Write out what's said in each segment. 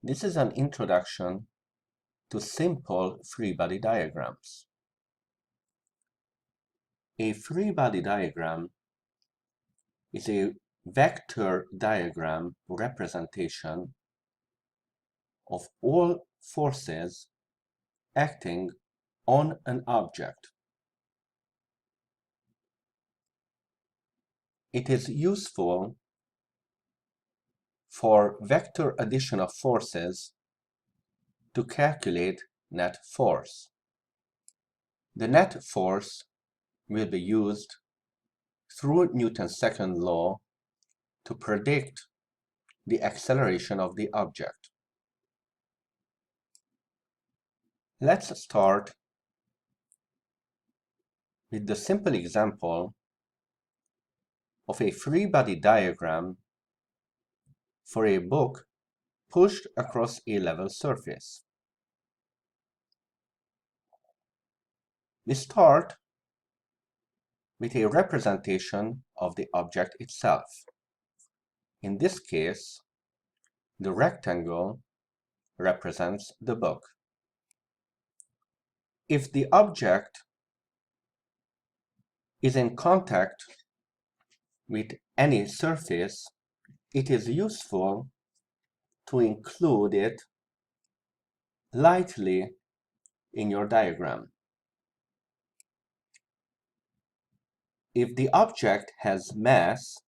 This is an introduction to simple free body diagrams. A free body diagram is a vector diagram representation of all forces acting on an object. It is useful for vector addition of forces to calculate net force. The net force will be used through Newton's second law to predict the acceleration of the object. Let's start with the simple example of a free body diagram for a book pushed across a level surface. We start with a representation of the object itself. In this case, the rectangle represents the book. If the object is in contact with any surface, it is useful to include it lightly in your diagram. If the object has mass,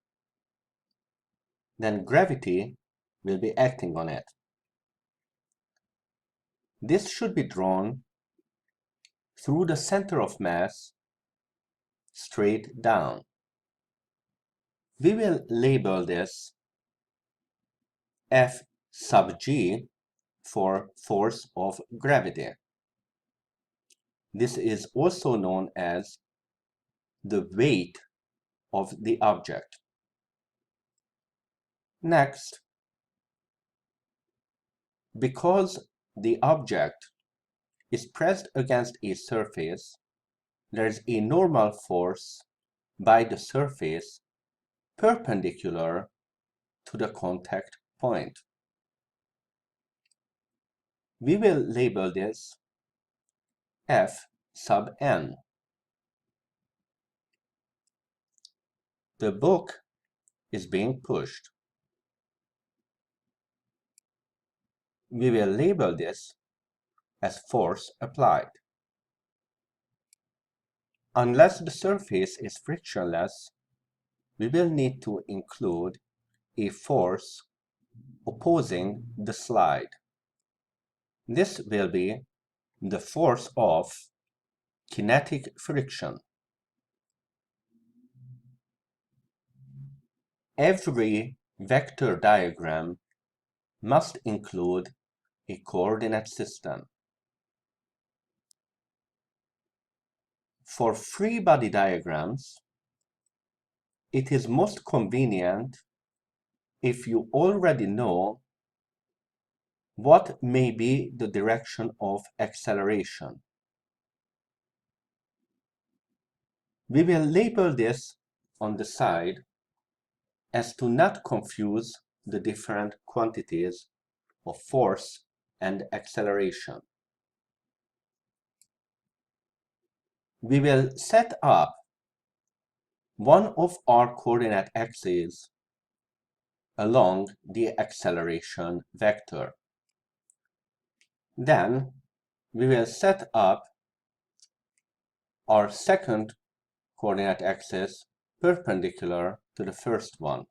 then gravity will be acting on it. This should be drawn through the center of mass straight down. We will label this F sub g for force of gravity. This is also known as the weight of the object. Next, because the object is pressed against a surface, there is a normal force by the surface perpendicular to the contact point. We will label this F sub n. The book is being pushed. We will label this as force applied. Unless the surface is frictionless, we will need to include a force opposing the slide. This will be the force of kinetic friction. Every vector diagram must include a coordinate system. For free body diagrams, it is most convenient if you already know what may be the direction of acceleration. We will label this on the side as to not confuse the different quantities of force and acceleration. We will set up one of our coordinate axes along the acceleration vector. Then we will set up our second coordinate axis perpendicular to the first one.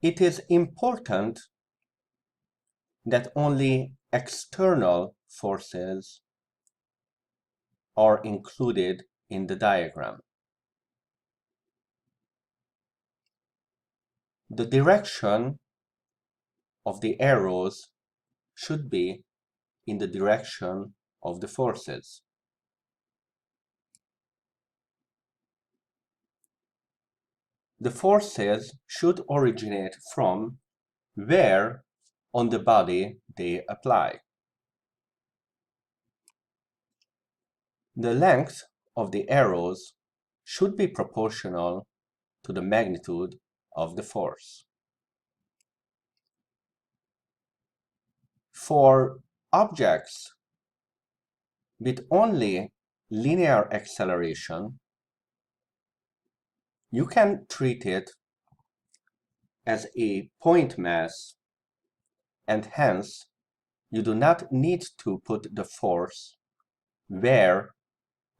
It is important that only external forces are included in the diagram. The direction of the arrows should be in the direction of the forces. The forces should originate from where on the body they apply. The length of the arrows should be proportional to the magnitude of the force. For objects with only linear acceleration, you can treat it as a point mass, and hence you do not need to put the force where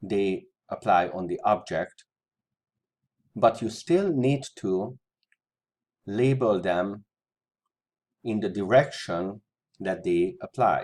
they apply on the object, but you still need to label them in the direction that they apply.